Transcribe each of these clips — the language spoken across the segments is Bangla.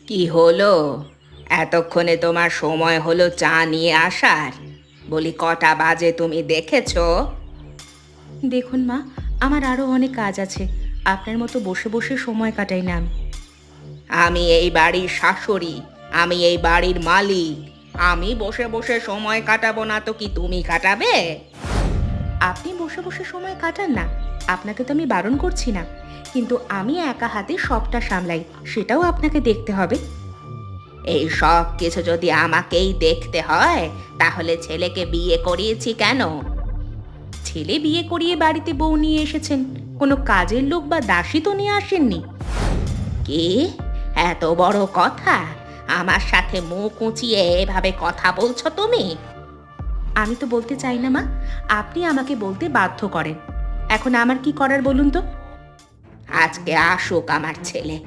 কি হলো? এতক্ষণে তোমার সময় হলো চা নিয়ে আসার? বলি কটা বাজে তুমি দেখেছো? দেখুন মা, আমার আরও অনেক কাজ আছে। আপনার মতো বসে বসে সময় কাটাই না আমি। আমি এই বাড়ির শাশুড়ি, আমি এই বাড়ির মালিক। আমি বসে বসে সময় কাটাবো না তো কি তুমি কাটাবে? আপনি বসে বসে সময় কাটান না, আপনাকে তো আমি বারণ করছি না, কিন্তু আমি একা হাতে সবটা সামলাই, সেটাও আপনাকে দেখতে হবে। এই সব কিছু যদি আমাকেই দেখতে হয়, তাহলে ছেলেকে বিয়ে করিয়েছি কেন? ছেলে বিয়ে করিয়ে বাড়িতে বউ নিয়ে এসেছেন, কোনো কাজের লোক বা দাসী তো নিয়ে আসেননি। কি? এত বড় কথা? আমার সাথে মুখ উঁচিয়ে এভাবে কথা বলছো তুমি? আমি তো বলতে চাই না মা, আপনি আমাকে বলতে বাধ্য করেন। এখন আমার কি করার বলুন তো? আজকে আসুক আমার ছেলে।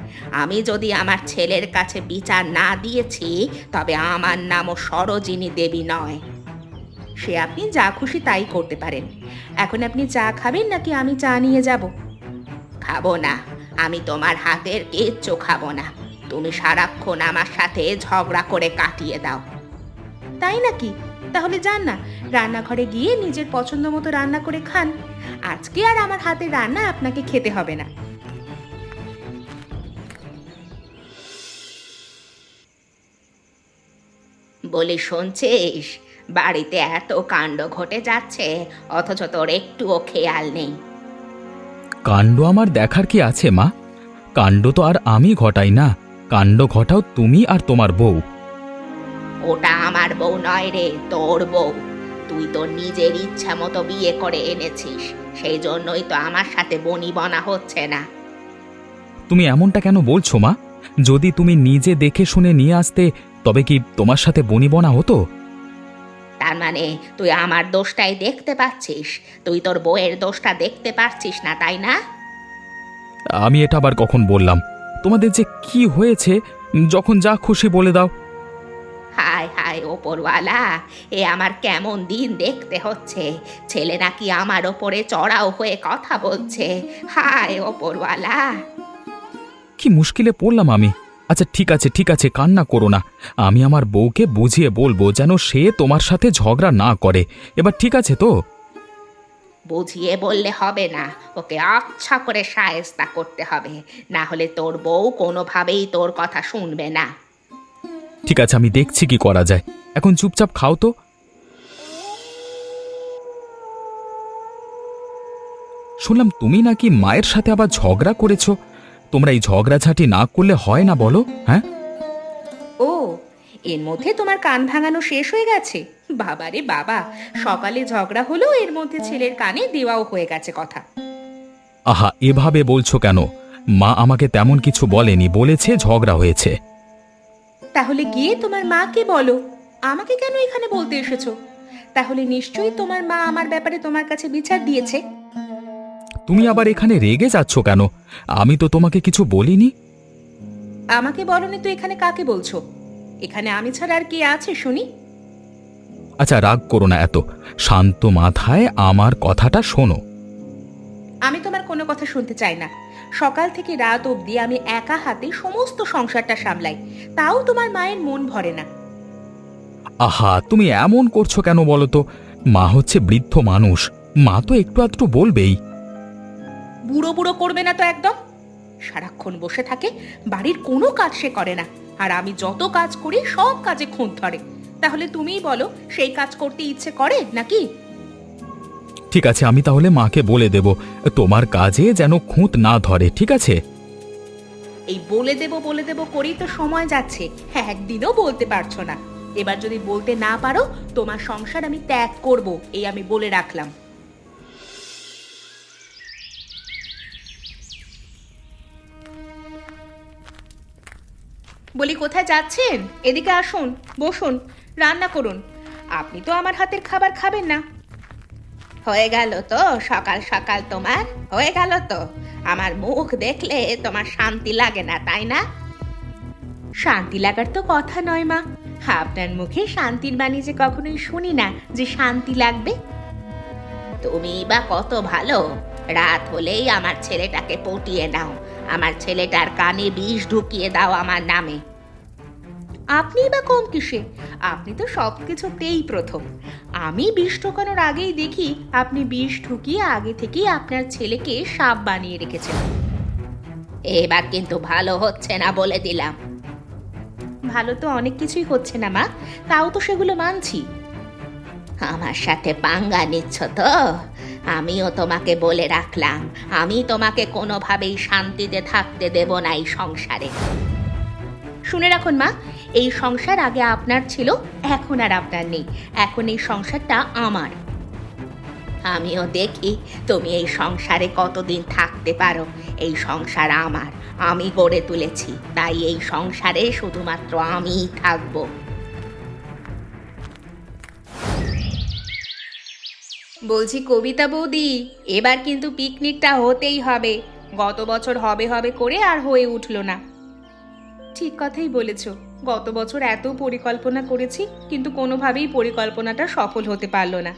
আমি যদি আমার ছেলের কাছে বিচার না দিয়েছি, তবে আমার নামও সরোজিনী দেবী নয়। সে আপনি যা খুশি তাই করতে পারেন। এখন আপনি চা খাবেন নাকি আমি চা নিয়ে যাব? খাবো না। আমি তোমার হাতের কিচ্ছু খাবো না। তুমি সারাক্ষণ আমার সাথে ঝগড়া করে কাটিয়ে দাও। তাই নাকি? তাহলে যান না, রান্নাঘরে গিয়ে নিজের পছন্দ মতো রান্না করে খান। আজকে আর আমার হাতের রান্না আপনাকে খেতে হবে না। বলি শুনছিস? বাড়িতে এত কাণ্ড ঘটে যাচ্ছে, অথচ তোর একটুও খেয়াল নেই। কাণ্ড আমার দেখার কি আছে মা? কাণ্ড তো আর আমি ঘটাই না, কাণ্ড ঘটাও তুমি আর তোমার বউ। ওটা আমার বউ নয় রে, তোর বউ। তুই তোর নিজের ইচ্ছা মতো বিয়ে করে এনেছিস, সেই জন্যই তো আমার সাথে বনিবনা হচ্ছে না। তুমি এমনটা কেন বলছো মা? যদি তুমি নিজে দেখে শুনে নিয়ে আসতে, তবে কি তোমার সাথে বনিবনা হতো? তার মানে তুই আমার দোষটাই দেখতে পাচ্ছিস? তুই তোর বউয়ের দোষটা দেখতে পারছিস না, তাই না? আমি এটা আবার কখন বললাম? তোমাদের যে কি হয়েছে, যখন যা খুশি বলে দাও। হায় হায় ওপরওয়ালা, এ আমার কেমন দিন দেখতে হচ্ছে। ছেলে নাকি আমার ওপরে চড়াও হয়ে কথা বলছে। হায় ওপরওয়ালা। কি মুশকিলে পড়লাম আমি। আচ্ছা ঠিক আছে ঠিক আছে, কান্না করো না। আমি আমার বউকে বুঝিয়ে বলবো যেন সে তোমার সাথে ঝগড়া না করে। এবার ঠিক আছে তো? বুঝিয়ে বললে হবে না, ওকে আচ্ছা করে শায়েস্তা করতে হবে। না হলে তোর বউ কোনোভাবেই তোর কথা শুনবে না। ঠিক আছে, আমি দেখছি কি করা যায়। এখন চুপচাপ খাও তো। শুনলাম তুমি নাকি মায়ের সাথে আবার ঝগড়া করেছো। তোমরা এই ঝগড়াঝাটি না করলে হয় না বলো? হ্যাঁ, ও, এর মধ্যে তোমার কান ভাঙানো শেষ হয়ে গেছে? বাবারে বাবা, সকালে ঝগড়া হলো, এর মধ্যে ছেলের কানে দেওয়াও হয়ে গেছে কথা। আহা এভাবে বলছো কেন? মা আমাকে তেমন কিছু বলেনি, বলেছে ঝগড়া হয়েছে। তাহলে গিয়ে তোমার মাকে বলো, আমাকে কেন এখানে বলতে এসেছো? তাহলে নিশ্চয়ই তোমার মা আমার ব্যাপারে তোমার কাছে বিচার দিয়েছে। তুমি আবার এখানে রেগে যাচ্ছ কেন? আমি তো তোমাকে কিছু বলিনি। আমাকে বলনি তো এখানে কাকে বলছো? এখানে আমি ছাড়া আর কে আছে শুনি? আচ্ছা রাগ করো না এত, শান্ত মাথায় আমার কথাটা শোনো। আমি তোমার কোনো কথা শুনতে চাই না। সকাল থেকে রাত অবধি আমি একা হাতে সমস্ত সংসারটা সামলাই, তাও তোমার মায়ের মন ভরে না। আহা তুমি এমন করছো কেন বলো তো? মা হচ্ছে বৃদ্ধ মানুষ, মা তো একটু আধটু বলবেই। বুড়ো বুড়ো করবে না তো একদম। সারাক্ষণ বসে থাকে, বাড়ির কোনো কাজ সে করে না। আর আমি যত কাজ করি সব কাজে খুঁত ধরে। তাহলে তুমিই বলো, সেই কাজ করতে ইচ্ছে করে নাকি? ঠিক আছে, আমি তাহলে মাকে বলে দেব তোমার কাজে যেন খুঁত না ধরে, ঠিক আছে? এই বলে দেব করেই তো সময় যাচ্ছে। হ্যাঁ, একদিনও বলতে পারছো না। এবার যদি বলতে না পারো, তোমার সংসার আমি ত্যাগ করব, এই আমি বলে রাখলাম। বলি কোথায় যাচ্ছেন? এদিকে আসুন, বসুন, রান্না করুন। আপনি তো আমার হাতের খাবার খাবেন না। হয়ে গেল তো সকাল সকাল তোমার? হয়ে গেল তো? আমার মুখ দেখলে তোমার শান্তি লাগে না, তাই না? শান্তি লাগার তো কথা নয় মা, আপনার মুখে শান্তির বাণী যে কখনোই শুনি না যে শান্তি লাগবে। তুমি বা কত ভালো। রাত হলেই আমার ছেলেটাকে পটিয়ে নাও, আমার ছেলেটার কানে বিষ ঢুকিয়ে দাও আমার নামে। আপনি বা কম কিসে? আপনি তো সব কিছুতেই প্রথম। আমি বিষ ঢোকানোর আগেই দেখি আপনি বিষ ঢুকিয়ে আগে থেকেই আপনার ছেলেকে সাপ বানিয়ে রেখেছেন। এবার কিন্তু ভালো হচ্ছে না বলে দিলাম। ভালো তো অনেক কিছুই হচ্ছে না মা, তাও তো সেগুলো মানছি। আমার সাথে পাঙ্গা নিচ্ছ তো? আমিও তোমাকে বলে রাখলাম, আমি তোমাকে কোনোভাবেই শান্তিতে থাকতে দেব না এই সংসারে। শুনে রাখুন মা, এই সংসার আগে আপনার ছিল, এখন আর আপনার নেই। এখন এই সংসারটা আমার। আমিও দেখি তুমি এই সংসারে কতদিন থাকতে পারো। এই সংসার আমার, আমি গড়ে তুলেছি, তাই এই সংসারে শুধুমাত্র আমিই থাকবো। বলছি কবিতা বৌদি, এবার কিন্তু পিকনিকটা হতেই হবে। গত বছর হবে হবে করে আর হয়ে উঠলো না। ঠিক কথাই বলেছ, গত বছর এত পরিকল্পনা করেছি, কিন্তু কোনোভাবেই পরিকল্পনাটা সফল হতে পারলো না।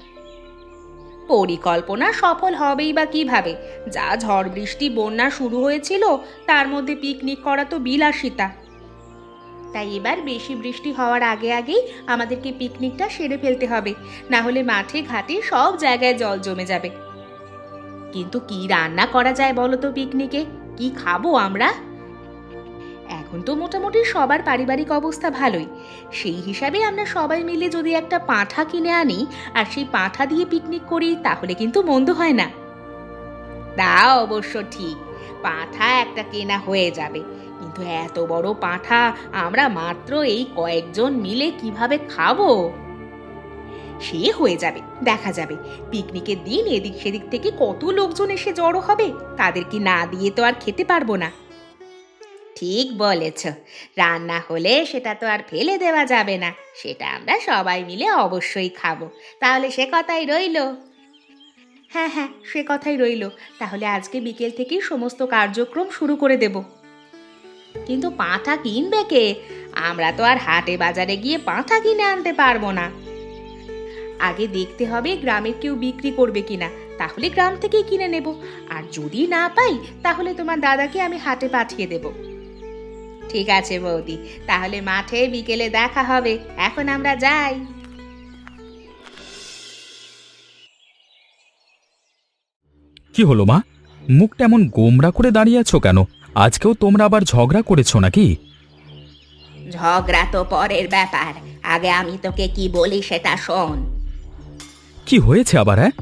পরিকল্পনা সফল হবেই বা কিভাবে? যা ঝড় বৃষ্টি বন্যা শুরু হয়েছিল, তার মধ্যে পিকনিক করা তো বিলাসিতা। তাই এবার বেশি বৃষ্টি হওয়ার আগে আগেই আমাদেরকে পিকনিকটা সেরে ফেলতে হবে, না হলে মাঠে ঘাটে সব জায়গায় জল জমে যাবে। কিন্তু কি রান্না করা যায় বলো তো পিকনিকে? কি খাবো আমরা? এখন তো মোটামুটি সবার পারিবারিক অবস্থা ভালোই। সেই হিসাবে আমরা সবাই মিলে যদি একটা পাঁঠা কিনে আনি আর সেই পাঁঠা দিয়ে পিকনিক করি, তাহলে কিন্তু মন্দ হয় না। তা অবশ্য ঠিক, পাঁঠা একটা কেনা হয়ে যাবে, কিন্তু এত বড় পাঁঠা আমরা মাত্র এই কয়েকজন মিলে কিভাবে খাবো? সে হয়ে যাবে, দেখা যাবে। পিকনিকের দিন এদিক সেদিক থেকে কত লোকজন এসে জড়ো হবে, তাদেরকে না দিয়ে তো আর খেতে পারবো না। ঠিক বলেছ, রান্না হলে সেটা তো আর ফেলে দেওয়া যাবে না, সেটা আমরা সবাই মিলে অবশ্যই খাবো। তাহলে সে কথাই রইলো। হ্যাঁ হ্যাঁ, সে কথাই রইলো। তাহলে আজকে বিকেল থেকেই সমস্ত কার্যক্রম শুরু করে দেব। কিন্তু পাঁঠা কিনবে কে? আমরা তো আর হাটে বাজারে গিয়ে পাঁঠা কিনে আনতে পারবো না। আগে দেখতে হবে গ্রামের কেউ বিক্রি করবে কিনা, তাহলে গ্রাম থেকেই কিনে নেব। আর যদি না পাই, তাহলে তোমার দাদাকে আমি হাটে পাঠিয়ে দেব। ঠিক আছে বৌদি, তাহলে মাঠে বিকেলে দেখা হবে। এখন আমরা যাই। কি হলো মা, মুখটা এমন গোমরা করে দাঁড়িয়ে আছো কেন? আজকেও তোমরা আবার ঝগড়া করেছো নাকি? ঝগড়া তো পরের ব্যাপার, আগে আমি তোকে কি বলি সেটা শোন। কি হয়েছে আবার? হ্যাঁ,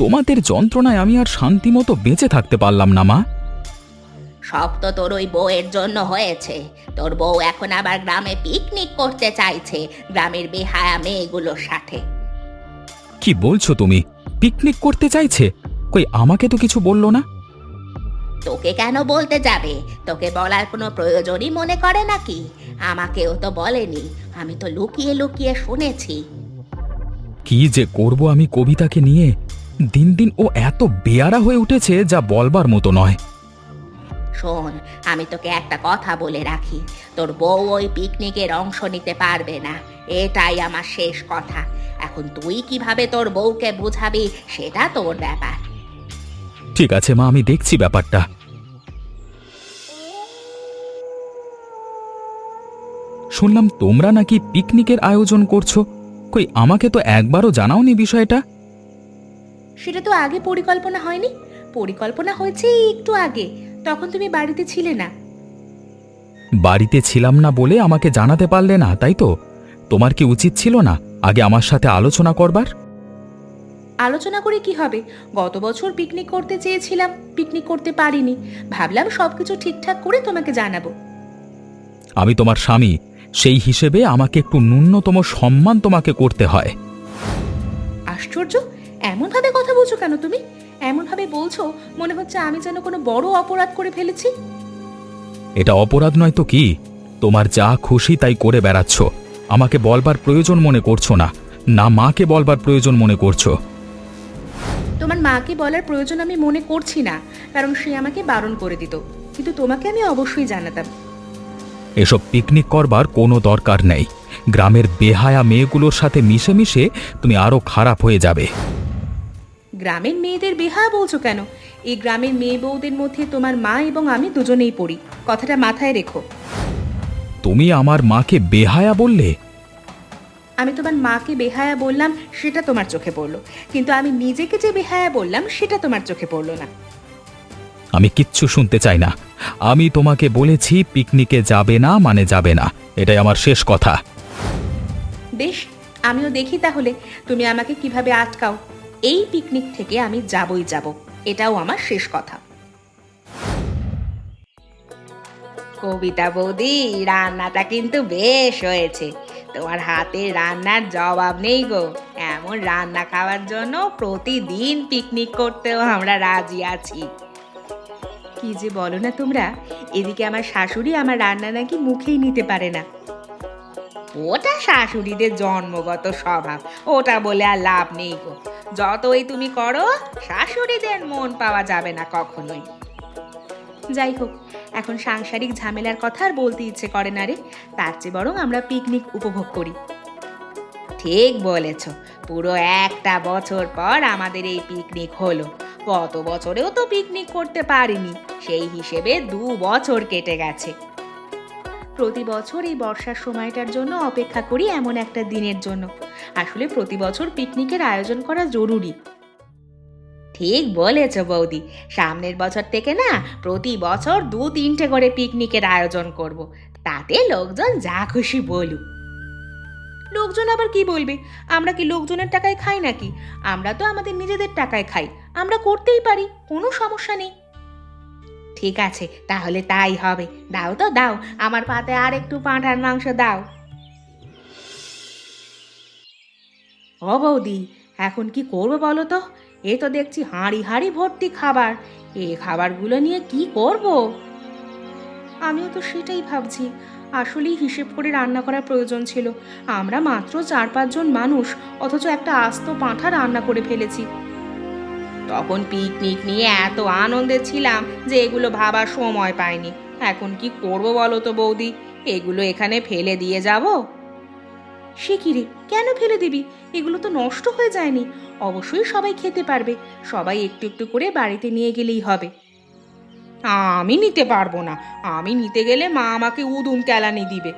তোমাদের যন্ত্রণায় আমি আর শান্তি মতো বেঁচে থাকতে পারলাম না মা। সব তো তোর ওই বউয়ের জন্য হয়েছে। তোর বউ এখন আবার গ্রামে পিকনিক করতে চাইছে, গ্রামের বেহায়া মেয়েগুলোর সাথে। কি বলছো তুমি? পিকনিক করতে চাইছে? কই, আমাকে তো কিছু বললো না। তোকে কেন বলতে যাবে? তোকে বলার কোনো প্রয়োজনই মনে করে নাকি? আমাকেও তো বলেনি, আমি তো লুকিয়ে লুকিয়ে শুনেছি। কি যে করব আমি কবিতাকে নিয়ে, দিন দিন ও এত বেয়ারা হয়ে উঠেছে যা বলবার মতো নয়। শোন, আমি তোকে একটা কথা বলে রাখি, তোর বউ ওই পিকনিকের অংশ নিতে পারবে না, এটাই আমার শেষ কথা। এখন তুই কিভাবে তোর বউকে বুঝাবি সেটা তোর ব্যাপার। ঠিক আছে মা, আমি দেখছি ব্যাপারটা। শুনলাম তোমরা নাকি পিকনিকের আয়োজন করছো, কই আমাকে তো একবারও জানাওনি বিষয়টা। সেটা তো আগে পরিকল্পনা হয়নি। পরিকল্পনা হয়েছে একটু আগে, তখন তুমি বাড়িতে ছিলে না। বাড়িতে ছিলাম না বলে আমাকে জানাতে পারলে না, তাই তো? তোমার কি উচিত ছিল না আগে আমার সাথে আলোচনা করবার? আলোচনা করে কি হবে? গত বছর পিকনিক করতে চেয়েছিলাম, পিকনিক করতে পারিনি। ভাবলাম সবকিছু ঠিকঠাক করে তোমাকে জানাবো। আমি তোমার স্বামী, সেই হিসেবে আমাকে একটু ন্যূনতম সম্মান তোমাকে করতে হয়। আশ্চর্য, এমনভাবে কথা বলছো কেন তুমি? এমনভাবে বলছো মনে হচ্ছে আমি যেন কোনো বড় অপরাধ করে ফেলেছি। এটা অপরাধ নয় তো কি? তোমার যা খুশি তাই করে বেড়াচ্ছ, আমাকে বলবার প্রয়োজন মনে করছো না, না মাকে বলবার প্রয়োজন মনে করছো। তোমার মাকে বলার প্রয়োজন আমি মনে করছি না, কারণ সে আমাকে বারণ করে দিত, কিন্তু তোমাকে আমি অবশ্যই জানাতাম। এসব পিকনিক করবার কোনো দরকার নেই। গ্রামের বেহায়া মেয়েগুলোর সাথে মিশে মিশে তুমি আরো খারাপ হয়ে যাবে। গ্রামের মেয়েদের বেহা বলছো কেন? এই গ্রামের মেয়ে বউদের মধ্যে তোমার মা এবং আমি দুজনেই পড়ি, কথাটা মাথায় রেখো। তুমি আমার মাকে বেহায়া বললে? আমি তোমার মাকে বেহায়া বললাম সেটা তোমার চোখে পড়লো, কিন্তু আমি নিজেকে যে বেহায়া বললাম সেটা তোমার চোখে পড়লো না। আমি কিচ্ছু শুনতে চাই না। আমি তোমাকে বলেছি পিকনিকে যাবে না মানে যাবে না, এটাই আমার শেষ কথা। বেশ, আমিও দেখি তাহলে তুমি আমাকে কিভাবে আটকাও। এই পিকনিক থেকে আমি যাবই যাব, এটাও আমার শেষ কথা। কবিতা বৌদি, রান্নাটা কিন্তু বেশ হয়েছে। তোমার হাতে রান্নার জবাব নেই গো। এমন রান্না খাওয়ার জন্য প্রতিদিন পিকনিক করতেও আমরা রাজি আছি। কি যে বলো না তোমরা, এদিকে আমার শাশুড়ি আমার রান্না নাকি মুখেই নিতে পারে না। ওটা শাশুড়িদের জন্মগত স্বভাব, ওটা বলে আর লাভ নেই গো। যতই তুমি করো, শাশুড়িদের মন পাওয়া যাবে না কখনোই। যাই হোক, এখন সাংসারিক ঝামেলার কথা আর বলতে ইচ্ছে করে না রে। তার চেয়ে বরং আমরা পিকনিক উপভোগ করি। ঠিক বলেছ, পুরো একটা বছর পর আমাদের এই পিকনিক হলো। গত বছরেও তো পিকনিক করতে পারিনি, সেই হিসেবে 2 বছর কেটে গেছে। প্রতি বছর এই বর্ষার সময়টার জন্য অপেক্ষা করি এমন একটা দিনের জন্য। আসলে প্রতি বছর পিকনিকের আয়োজন করা জরুরি। ঠিক বলেছ বৌদি, সামনের বছর থেকে না প্রতি বছর 2-3টে করে পিকনিকের আয়োজন করব। তাতে লোকজন যা খুশি বলুক। লোকজন আবার কি বলবে? আমরা কি লোকজনের টাকায় খাই নাকি? আমরা তো আমাদের নিজেদের টাকায় খাই, আমরা করতেই পারি, কোনো সমস্যা নেই। ঠিক আছে, তাহলে তাই হবে। দাও তো দাও, আমার পাতে আর একটু পাঁঠার মাংস দাও। ও বৌদি, এখন কি করবো বলো তো? এ তো দেখছি হাঁড়ি হাঁড়ি ভর্তি খাবার। এই খাবারগুলো নিয়ে কি করব? আমিও তো সেটাই ভাবছি। আসলেই হিসেব করে রান্না করার প্রয়োজন ছিল। আমরা মাত্র 4-5 জন মানুষ, অথচ একটা আস্ত পাঁঠা রান্না করে ফেলেছি। তখন পিকনিক নিয়ে এত আনন্দে ছিলাম যে এগুলো ভাবার সময় পাইনি। এখন কি করব বলো তো বৌদি? এগুলো এখানে ফেলে দিয়ে যাব? সে কি রে, কেন ফেলে দিবি? এগুলো তো নষ্ট হয়ে যায়নি, অবশ্যই সবাই খেতে পারবে। সবাই একটু একটু করে বাড়িতে নিয়ে গেলেই হবে। আমি নিতে পারবো না, আমি নিতে গেলে মা আমাকে উদুম কেলানি দিবে।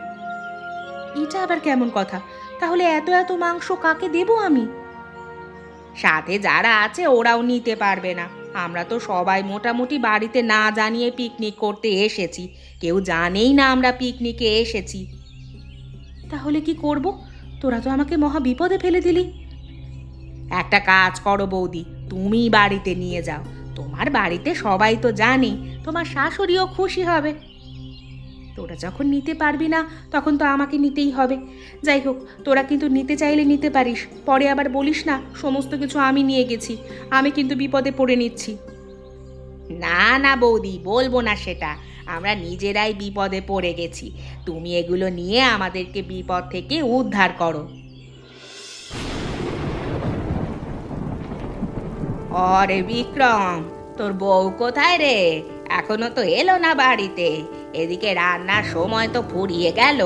এটা আবার কেমন কথা? তাহলে এত এত মাংস কাকে দেব আমি? সাথে যারা আছে ওরাও নিতে পারবে না। আমরা তো সবাই মোটামুটি বাড়িতে না জানিয়ে পিকনিক করতে এসেছি, কেউ জানেই না আমরা পিকনিকে এসেছি। তাহলে কি করব? তোরা তো আমাকে মহা বিপদে ফেলে দিলি। একটা কাজ করো বৌদি, তুমি বাড়িতে নিয়ে যাও। তোমার বাড়িতে সবাই তো জানে, তোমার শাশুড়িও খুশি হবে। তোরা যখন নিতে পারবি না, তখন তো আমাকে নিতেই হবে। যাই হোক, তোরা কিন্তু নিতে চাইলে নিতে পারিস, পরে আবার বলিস না সমস্ত কিছু আমি নিয়ে গেছি। আমি কিন্তু বিপদে পড়ে নিচ্ছি। না না বৌদি, বলবো না সেটা। আমরা নিজেরাই বিপদে পড়ে গেছি। তুমি এগুলো নিয়ে আমাদেরকে বিপদ থেকে উদ্ধার করো। অরে বিক্রম, তোর বউ কোথায় রে? এখনো তো এলো না বাড়িতে। এদিকে রান্নার সময় তো ফুরিয়ে গেল।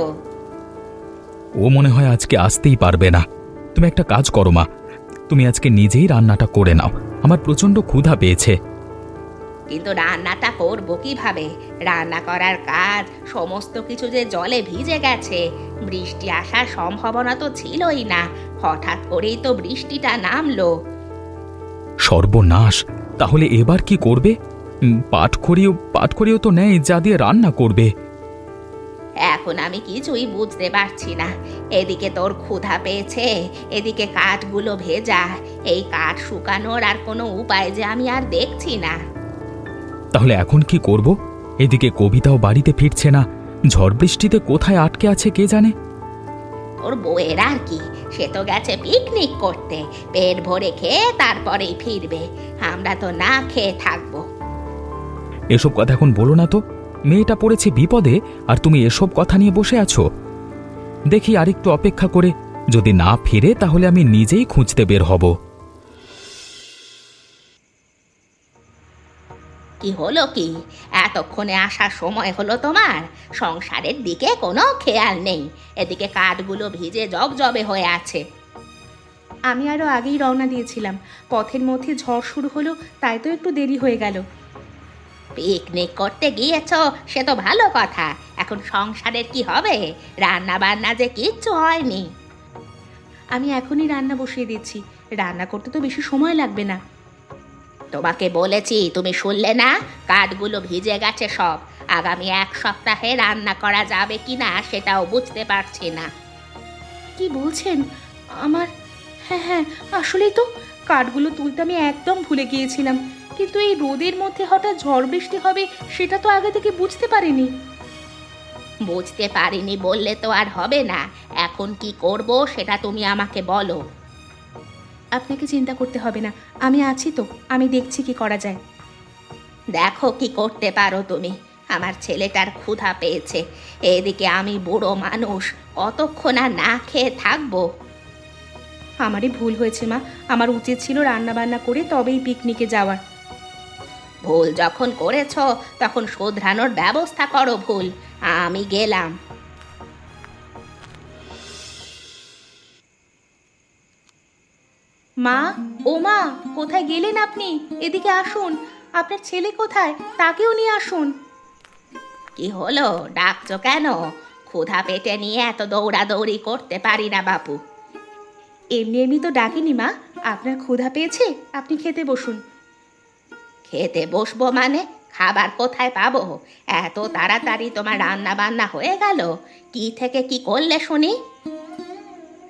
ও মনে হয় আজকে আসতেই পারবে না। তুমি একটা কাজ করো মা, তুমি আজকে নিজেই রান্নাটা করে নাও, আমার প্রচণ্ড ক্ষুধা পেয়েছে। কিন্তু রান্নাটা করবো কিভাবে? রান্না করার কাজ সমস্ত কিছু যে জলে ভিজে গেছে। বৃষ্টি আসার সম্ভাবনা তো ছিলই না, হঠাৎ করেই তো বৃষ্টিটা নামলো। সর্বনাশ! তাহলে এবার কি করবে? পাটখড়িও তো নেই যা দিয়ে রান্না করবে। এখন আমি কিছুই বুঝতে পারছি না। এদিকে তোর ক্ষুধা পেয়েছে, এদিকে কাঠগুলো ভেজা। এই কাঠ শুকানোর আর কোনো উপায় যে আমি আর দেখছি না। তাহলে এখন কি করব? এদিকে কবিতাও বাড়িতে ফিরছে না, ঝড় বৃষ্টিতে কোথায় আটকে আছে কে জানে। তোর বউয়ের আর কি, সে তো গেছে পিকনিক করতে, পেট ভরে খেয়ে তারপরেই ফিরবে। আমরা তো না খেয়ে থাকবো। এসব কথা এখন বলো না তো, মেয়েটা পড়েছে বিপদে আর তুমি এসব কথা নিয়ে বসে আছো। দেখি আরেকটু অপেক্ষা করে, যদি না ফিরে তাহলে আমি নিজেই খুঁজতে বের হব। কি হলো কি? এতক্ষণে আসার সময় হলো তোমার? সংসারের দিকে কোনো খেয়াল নেই। এদিকে কাঠগুলো ভিজে জবজবে হয়ে আছে। আমি আরো আগেই রওনা দিয়েছিলাম, পথের মধ্যে ঝড় শুরু হলো, তাই তো একটু দেরি হয়ে গেল। পিকনিক করতে গিয়েছো সে তো ভালো কথা, এখন সংসারের কি হবে? রান্না বান্না যে কিচ্ছু হয়নি। আমি এখনই রান্না বসিয়ে দিচ্ছি, রান্না করতে তো বেশি সময় লাগবে না। তোমাকে বলেছি, তুমি শুনলে না? কাঠগুলো ভিজে গেছে সব। আগামী 1 সপ্তাহে রান্না করা যাবে কিনা সেটাও বুঝতে পারছি না। কি বলছেন? আমার হ্যাঁ হ্যাঁ, আসলেই তো কাঠগুলো তুলতে আমি একদম ভুলে গিয়েছিলাম, কিন্তু এই রোদের মধ্যে হঠাৎ ঝড় বৃষ্টি হবে সেটা তো আগে থেকে বুঝতে পারিনি। বুঝতে পারিনি বললে তো আর হবে না। এখন কি করব সেটা তুমি আমাকে বলো। আপনাকে চিন্তা করতে হবে না, আমি আছি তো, আমি দেখছি কি করা যায়। দেখো কি করতে পারো তুমি। আমার ছেলেটার ক্ষুধা পেয়েছে, এদিকে আমি বুড়ো মানুষ, কতক্ষণ আর না খেয়ে থাকবো। আমারই ভুল হয়েছে মা, আমার উচিত ছিল রান্না বান্না করে তবেই পিকনিকে যাওয়ার। ভুল যখন করেছো তখন শোধরানোর ব্যবস্থা করো। ভুল, আমি গেলাম। মা, ও মা, কোথায় গেলেন আপনি? এদিকে আসুন, আপনার ছেলে কোথায়? তাকেও নিয়ে আসুন। কি হলো, ডাকছো কেন? ক্ষুধা পেটে নিয়ে এত দৌড়াদৌড়ি করতে পারি না বাপু। এমনি এমনি তো ডাকিনি মা, আপনার ক্ষুধা পেয়েছে, আপনি খেতে বসুন। খেতে বসবো মানে? খাবার কোথায় পাবো? এত তাড়াতাড়ি তোমার রান্না বান্না হয়ে গেল? কি থেকে কি করলে শুনি?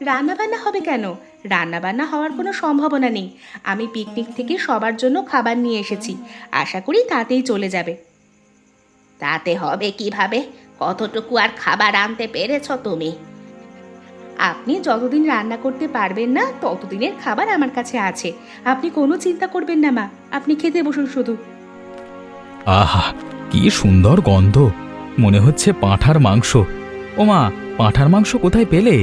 রান্না বান্না হবে কেন? রান্না বান্না হওয়ার কোনো সম্ভাবনা নেই। আমি পিকনিক থেকে সবার জন্য খাবার নিয়ে এসেছি, আশা করি তাতেই চলে যাবে। তাতে হবে কিভাবে? কতটুকু আর খাবার আনতে পেরেছো তুমি? আপনি যতদিন রান্না করতে পারবেন না ততদিনের খাবার আমার কাছে আছে, আপনি কোনো চিন্তা করবেন না মা, আপনি খেতে বসুন শুধু। আহা, কি সুন্দর গন্ধ! মনে হচ্ছে পাঁঠার মাংস। ওমা, পাঁঠার মাংস কোথায় পেলে?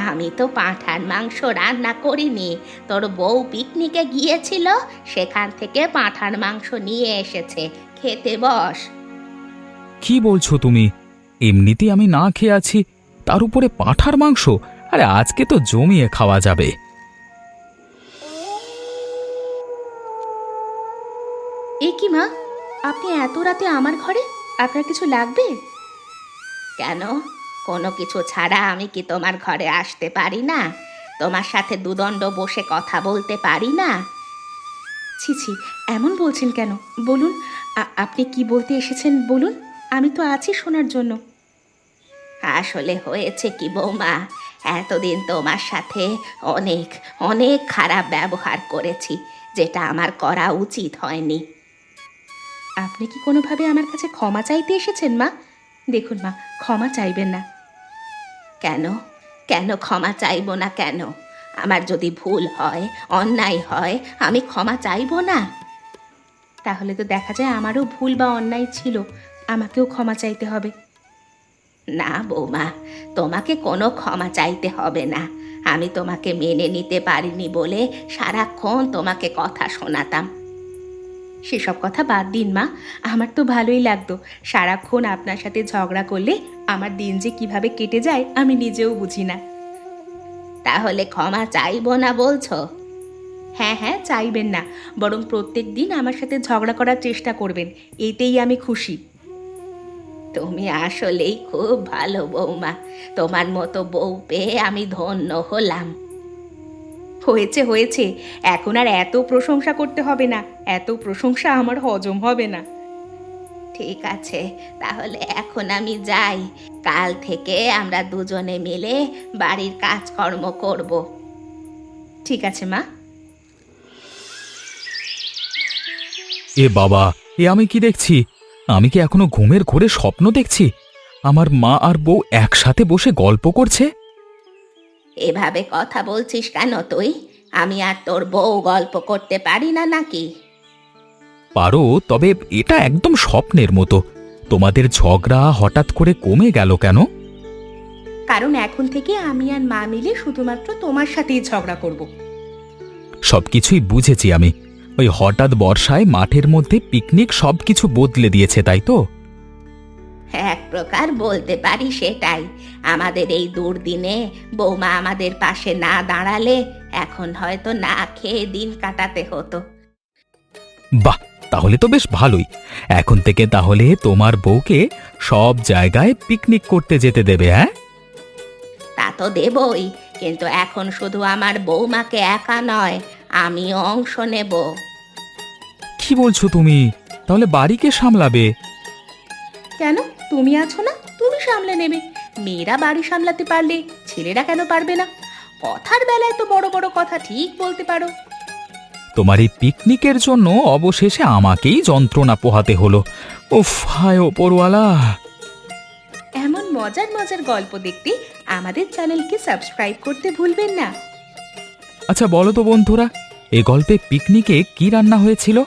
আমি তো পাঁঠার মাংস রান্না করিনি, তোর বউ পিকনিকে গিয়েছিল, সেখান থেকে পাঁঠার মাংস নিয়ে এসেছে। খেতে বস। কি বলছো তুমি? এমনিতেই আমি না খেয়ে আছি, তার উপরে পাঁঠার মাংস! আরে আজকে তো জমিয়ে খাওয়া যাবে। এ কি মা, আপনি এত রাতে আমার ঘরে? আপনার কিছু লাগবে? কেন? কোনো কিছু ছাড়া আমি কি তোমার ঘরে আসতে পারি না? তোমার সাথে দুদণ্ড বসে কথা বলতে পারি না? ছি ছি, এমন বলছেন কেন? বলুন, আপনি কি বলতে এসেছেন বলুন, আমি তো আছি শোনার জন্য। আসলে হয়েছে কি বৌমা, এতদিন তোমার সাথে অনেক অনেক খারাপ ব্যবহার করেছি, যেটা আমার করা উচিত হয়নি। আপনি কি কোনোভাবে আমার কাছে ক্ষমা চাইতে এসেছেন মা? দেখুন মা, ক্ষমা চাইবেন না। কেন? কেন ক্ষমা চাইবো না কেন? আমার যদি ভুল হয়, অন্যায় হয়, আমি ক্ষমা চাইবো না? তাহলে তো দেখা যায় আমারও ভুল বা অন্যায় ছিল, আমাকেও ক্ষমা চাইতে হবে। না বৌমা, তোমাকে কোনো ক্ষমা চাইতে হবে না। আমি তোমাকে মেনে নিতে পারিনি বলে সারাক্ষণ তোমাকে কথা শোনাতাম। সেসব কথা বাদ দিন মা, আমার তো ভালোই লাগতো। সারাক্ষণ আপনার সাথে ঝগড়া করলে আমার দিন যে কিভাবে কেটে যায় আমি নিজেও বুঝি না। তাহলে ক্ষমা চাইবো না বলছো? হ্যাঁ হ্যাঁ, চাইবেন না, বরং প্রত্যেক দিন আমার সাথে ঝগড়া করার চেষ্টা করবেন, এতেই আমি খুশি। তুমি আসলেই খুব ভালো বৌমা, তোমার মতো বউ পেয়ে আমি ধন্য হলাম। হয়েছে হয়েছে, এখন আর এত প্রশংসা করতে হবে না, এত প্রশংসা আমার হজম হবে না। ঠিক আছে, তাহলে এখন আমি যাই। কাল থেকে আমরা দুজনে মিলে বাড়ির কাজকর্ম করব। ঠিক আছে মা। এ বাবা, এ আমি কি দেখছি? আমি কি এখনো ঘুমের ঘোরে স্বপ্ন দেখছি? আমার মা আর বউ একসাথে বসে গল্প করছে। এভাবে কথা বলছিস কেন তুই? আমি আর তোর বউ গল্প করতে পারি না নাকি? পারো, তবে এটা একদম স্বপ্নের মতো। তোমাদের ঝগড়া হঠাৎ করে কমে গেল কেন? কারণ এখন থেকে আমি আর মা মিলে শুধুমাত্র তোমার সাথেই ঝগড়া করব। সবকিছুই বুঝেছি আমি। ওই হঠাৎ বর্ষায় মাঠের মধ্যে পিকনিক সবকিছু বদলে দিয়েছে, তাই তো? এক প্রকার বলতে পারি সেটাই। আমাদের এই দুর্দিনে বৌমা আমাদের পাশে না দাঁড়ালে এখন হয়তো না খেয়ে দিন কাটাতে হতো। বাহ, তাহলে তো বেশ ভালোই। এখন থেকে তাহলে তোমার বউকে সব জায়গায় পিকনিক করতে যেতে দেবে, হ্যাঁ? তা তো দেবই, কিন্তু এখন শুধু আমার বৌমাকে একা নয়, আমিও অংশ নেব। কি বলছো তুমি? তাহলে বাড়িকে সামলাবে? কেন, তুমি আছো না, তুমি সামলে নেবে। মেয়েরা বাড়ি সামলাতে পারলে ছেলেরা কেন পারবে না? কথার বেলায় তো বড় বড় কথা ঠিক বলতে পারো। তোমার এই পিকনিকের জন্য অবশেষে আমাকেই যন্ত্রণা পোহাতে হলো। উফ, হায় ওপরওয়ালা! এমন মজার মজার গল্প দেখতে আমাদের চ্যানেলকে সাবস্ক্রাইব করতে ভুলবেন না। আচ্ছা বলো তো বন্ধুরা, এই গল্পে পিকনিকে কি রান্না হয়েছিল?